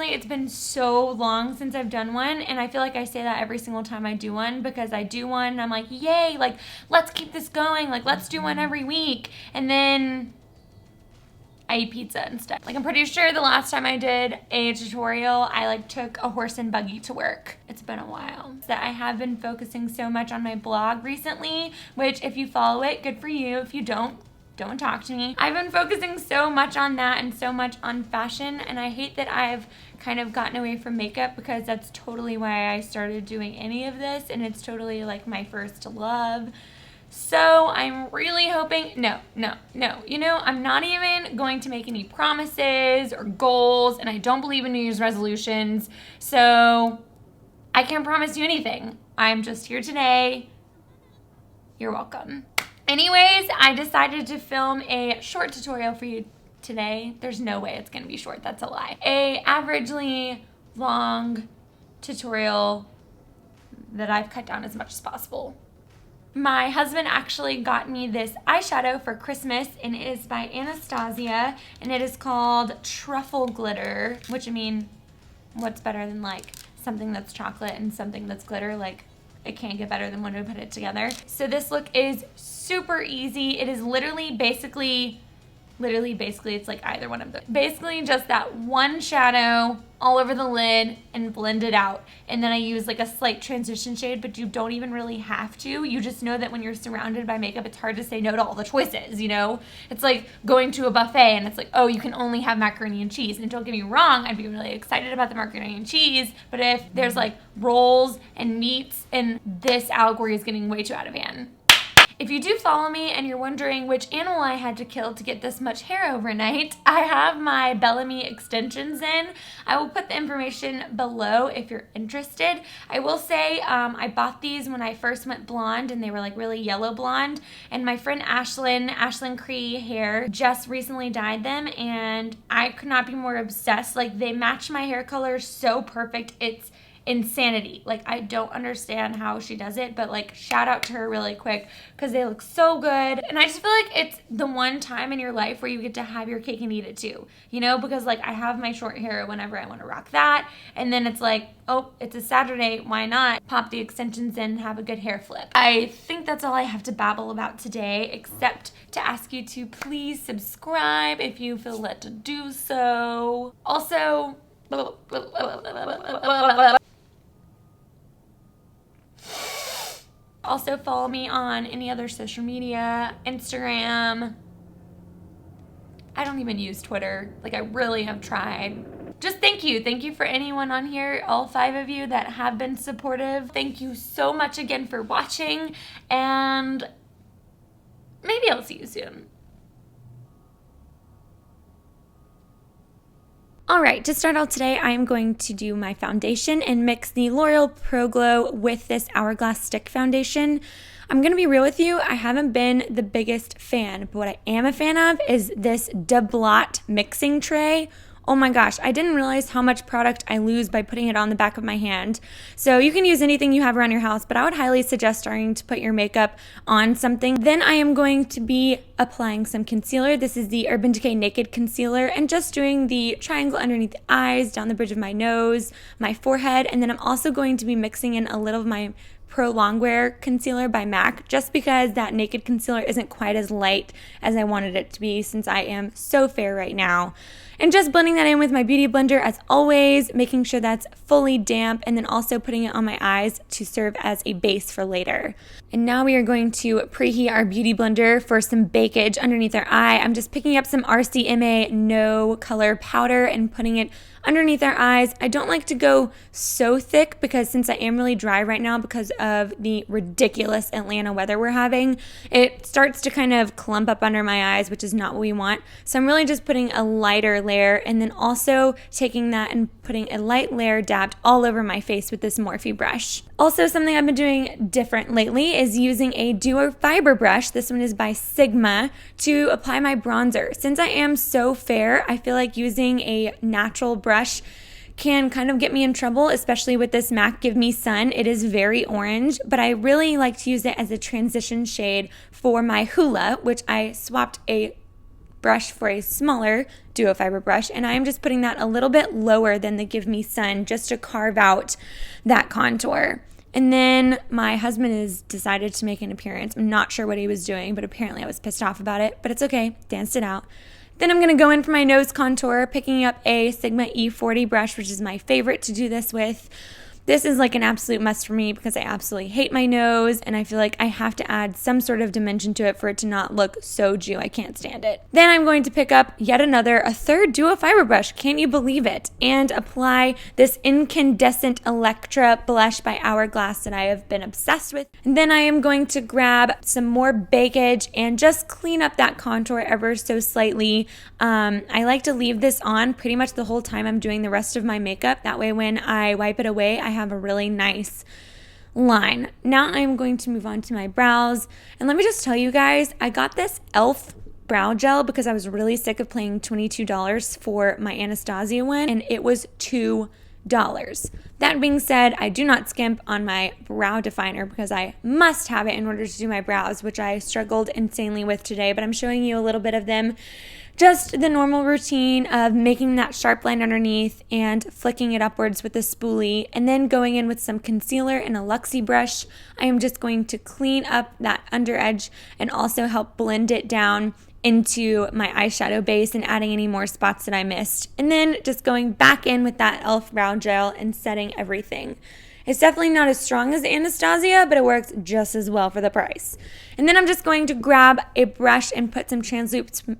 seriously, it's been so long since I've done one, and I feel like I say that every single time I do one, because I do one and I'm like, yay, like, let's keep this going, like, let's do one every week, and then I eat pizza instead. Like, I'm pretty sure the last time I did a tutorial, I like took a horse and buggy to work. It's been a while. That I have been focusing so much on my blog recently, which if you follow it, good for you. If you don't talk to me. I've been focusing so much on that and so much on fashion, and I hate that I've kind of gotten away from makeup, because that's totally why I started doing any of this, and it's totally like my first love. So I'm really hoping, no, you know, I'm not even going to make any promises or goals, and I don't believe in New Year's resolutions, so I can't promise you anything. I'm just here today. You're welcome. Anyways, I decided to film a short tutorial for you today. There's no way it's gonna be short, that's a lie. A averagely long tutorial that I've cut down as much as possible. My husband actually got me this eyeshadow for Christmas, and it is by Anastasia, and it is called Truffle Glitter, which, I mean, what's better than like something that's chocolate and something that's glitter? Like, it can't get better than when we put it together. So this look is super easy. It is literally basically it's like either one of those. Basically just that one shadow all over the lid and blend it out. And then I use like a slight transition shade, but you don't even really have to. You just know that when you're surrounded by makeup, it's hard to say no to all the choices, you know? It's like going to a buffet and it's like, oh, you can only have macaroni and cheese. And don't get me wrong, I'd be really excited about the macaroni and cheese, but if there's like rolls and meats, and this allegory is getting way too out of hand. If you do follow me and you're wondering which animal I had to kill to get this much hair overnight, I have my Bellamy extensions in. I will put the information below if you're interested. I will say I bought these when I first went blonde, and they were like really yellow blonde, and my friend Ashlyn Cree Hair just recently dyed them, and I could not be more obsessed. Like, they match my hair color so perfect. It's insanity. Like, I don't understand how she does it, but like, shout out to her really quick, because they look so good. And I just feel like it's the one time in your life where you get to have your cake and eat it too, you know, because like, I have my short hair whenever I want to rock that, and then it's like, oh, it's a Saturday, why not pop the extensions in and have a good hair flip. I think that's all I have to babble about today, except to ask you to please subscribe if you feel led to do so. Also, follow me on any other social media, Instagram. I don't even use Twitter. Like, I really have tried. Just thank you. Thank you for anyone on here, all 5 of you that have been supportive. Thank you so much again for watching, and maybe I'll see you soon. Alright, to start out today, I am going to do my foundation and mix the L'Oreal Pro Glow with this Hourglass Stick Foundation. I'm going to be real with you, I haven't been the biggest fan, but what I am a fan of is this De Blot mixing tray. Oh my gosh, I didn't realize how much product I lose by putting it on the back of my hand. So you can use anything you have around your house, but I would highly suggest starting to put your makeup on something. Then I am going to be applying some concealer. This is the Urban Decay Naked Concealer, and just doing the triangle underneath the eyes, down the bridge of my nose, my forehead, and then I'm also going to be mixing in a little of my Prolongwear concealer by MAC, just because that Naked Concealer isn't quite as light as I wanted it to be, since I am so fair right now. And just blending that in with my Beauty Blender as always, making sure that's fully damp, and then also putting it on my eyes to serve as a base for later. And now we are going to preheat our Beauty Blender for some bakage underneath our eye. I'm just picking up some RCMA No Color Powder and putting it underneath our eyes. I don't like to go so thick, because since I am really dry right now because of the ridiculous Atlanta weather we're having, it starts to kind of clump up under my eyes, which is not what we want. So I'm really just putting a lighter layer, and then also taking that and putting a light layer dabbed all over my face with this Morphe brush. Also, something I've been doing different lately is using a duo fiber brush. This one is by Sigma, to apply my bronzer. Since I am so fair, I feel like using a natural brush can kind of get me in trouble, especially with this MAC Give Me Sun. It is very orange, but I really like to use it as a transition shade for my HOOLA, which I swapped a brush for a smaller duo fiber brush, and I am just putting that a little bit lower than the Give Me Sun just to carve out that contour. And then my husband has decided to make an appearance. I'm not sure what he was doing, but apparently I was pissed off about it, but it's okay, danced it out. Then I'm going to go in for my nose contour, picking up a Sigma E40 brush, which is my favorite to do this with. This is like an absolute must for me because I absolutely hate my nose, and I feel like I have to add some sort of dimension to it for it to not look so Jew. I can't stand it. Then I'm going to pick up a third duo fiber brush, can't you believe it, and apply this Incandescent Electra blush by Hourglass that I have been obsessed with. And then I am going to grab some more bakage and just clean up that contour ever so slightly. I like to leave this on pretty much the whole time I'm doing the rest of my makeup. That way when I wipe it away, I have a really nice line. Now I'm going to move on to my brows. And let me just tell you guys, I got this e.l.f. brow gel because I was really sick of paying $22 for my Anastasia one, and it was $2. That being said, I do not skimp on my brow definer because I must have it in order to do my brows, which I struggled insanely with today, but I'm showing you a little bit of them. Just the normal routine of making that sharp line underneath and flicking it upwards with a spoolie, and then going in with some concealer and a Luxie brush. I am just going to clean up that under edge and also help blend it down into my eyeshadow base and adding any more spots that I missed. And then just going back in with that e.l.f. brow gel and setting everything. It's definitely not as strong as Anastasia, but it works just as well for the price. And then I'm just going to grab a brush and put some translucent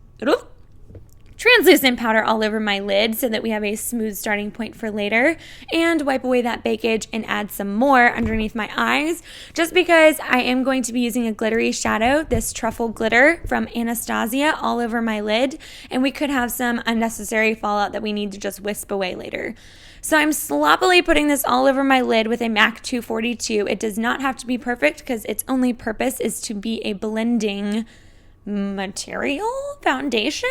powder all over my lid so that we have a smooth starting point for later, and wipe away that bakage and add some more underneath my eyes just because I am going to be using a glittery shadow, this Truffle glitter from Anastasia, all over my lid, and we could have some unnecessary fallout that we need to just wisp away later. So I'm sloppily putting this all over my lid with a MAC 242. It does not have to be perfect because its only purpose is to be a blending foundation.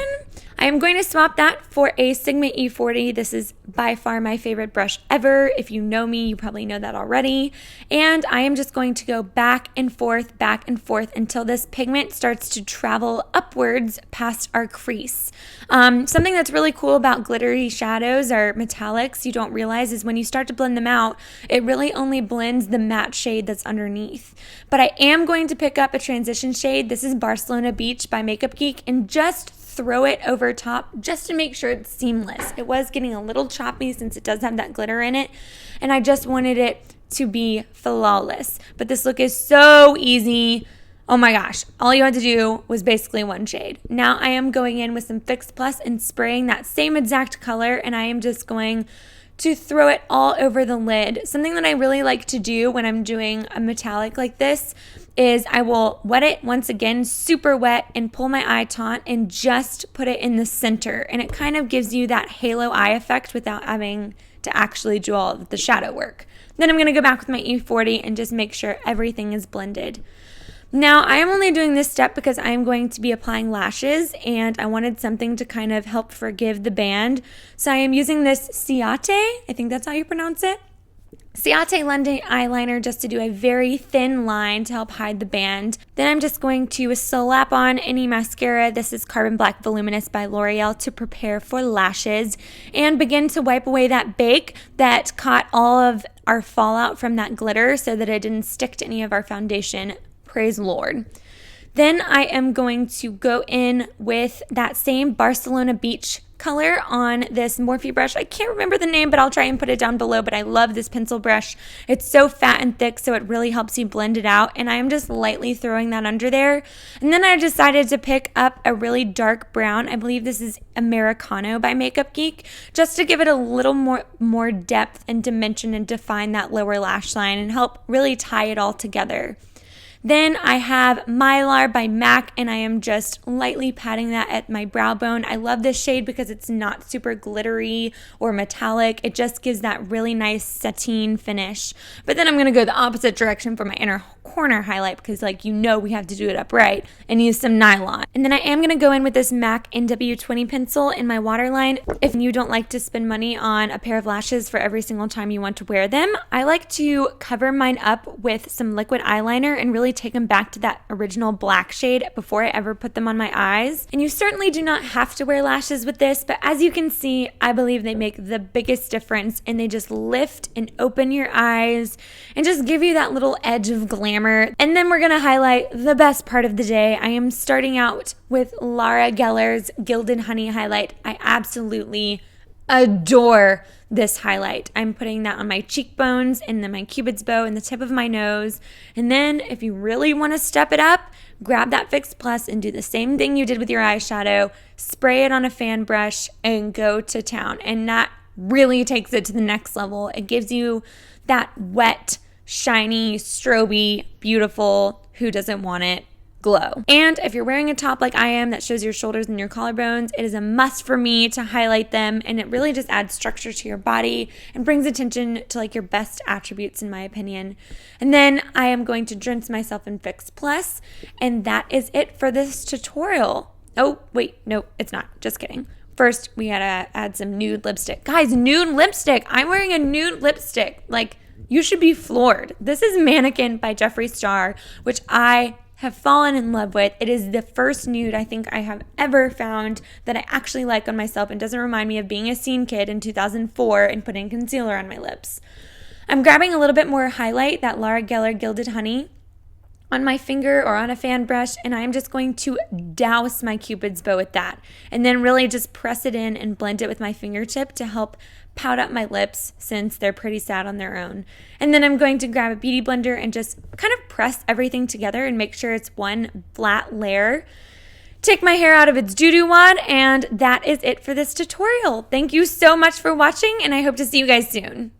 I am going to swap that for a Sigma E40. This is by far my favorite brush ever. If you know me, you probably know that already. And I am just going to go back and forth until this pigment starts to travel upwards past our crease. Something that's really cool about glittery shadows or metallics you don't realize is when you start to blend them out, it really only blends the matte shade that's underneath. But I am going to pick up a transition shade. This is Barcelona Beach by Makeup Geek, and just throw it over top just to make sure it's seamless. It was getting a little choppy since it does have that glitter in it, and I just wanted it to be flawless. But this look is so easy. Oh my gosh, all you had to do was basically one shade. Now I am going in with some Fix Plus and spraying that same exact color, and I am just going to throw it all over the lid. Something that I really like to do when I'm doing a metallic like this is I will wet it once again, super wet, and pull my eye taunt and just put it in the center. And it kind of gives you that halo eye effect without having to actually do all of the shadow work. Then I'm going to go back with my E40 and just make sure everything is blended. Now, I am only doing this step because I am going to be applying lashes, and I wanted something to kind of help forgive the band. So I am using this CIATE, I think that's how you pronounce it, CIATE London eyeliner, just to do a very thin line to help hide the band. Then I'm just going to slap on any mascara. This is Carbon Black Voluminous by L'Oreal to prepare for lashes, and begin to wipe away that bake that caught all of our fallout from that glitter so that it didn't stick to any of our foundation. Praise Lord. Then I am going to go in with that same Barcelona Beach color on this Morphe brush. I can't remember the name, but I'll try and put it down below, but I love this pencil brush. It's so fat and thick, so it really helps you blend it out, and I am just lightly throwing that under there. And then I decided to pick up a really dark brown. I believe this is Americano by Makeup Geek, just to give it a little more depth and dimension and define that lower lash line and help really tie it all together. Then I have Mylar by MAC, and I am just lightly patting that at my brow bone. I love this shade because it's not super glittery or metallic. It just gives that really nice sateen finish. But then I'm going to go the opposite direction for my inner corner highlight because, like, you know, we have to do it upright and use some nylon. And then I am going to go in with this MAC NW20 pencil in my waterline. If you don't like to spend money on a pair of lashes for every single time you want to wear them, I like to cover mine up with some liquid eyeliner and really really take them back to that original black shade before I ever put them on my eyes. And you certainly do not have to wear lashes with this, but as you can see, I believe they make the biggest difference, and they just lift and open your eyes and just give you that little edge of glamour. And then we're gonna highlight the best part of the day. I am starting out with Lara Geller's Gilded Honey highlight. I absolutely adore this highlight. I'm putting that on my cheekbones and then my cupid's bow and the tip of my nose. And then if you really want to step it up, grab that Fix Plus and do the same thing you did with your eyeshadow, spray it on a fan brush and go to town. And that really takes it to the next level. It gives you that wet, shiny, stroby, beautiful, who doesn't want it glow. And if you're wearing a top like I am that shows your shoulders and your collarbones, it is a must for me to highlight them, and it really just adds structure to your body and brings attention to like your best attributes in my opinion. And then I am going to drench myself in Fix Plus, and that is it for this tutorial. Oh, wait, no, it's not. Just kidding. First, we gotta add some nude lipstick. Guys, nude lipstick. I'm wearing a nude lipstick. Like, you should be floored. This is Mannequin by Jeffree Star, which I have fallen in love with. It is the first nude I think I have ever found that I actually like on myself and doesn't remind me of being a scene kid in 2004 and putting concealer on my lips. I'm grabbing a little bit more highlight, that Lara Geller Gilded Honey, on my finger or on a fan brush, and I'm just going to douse my cupid's bow with that and then really just press it in and blend it with my fingertip to help pout up my lips since they're pretty sad on their own. And then I'm going to grab a beauty blender and just kind of press everything together and make sure it's one flat layer. Take my hair out of its doo-doo wad, and that is it for this tutorial. Thank you so much for watching, and I hope to see you guys soon.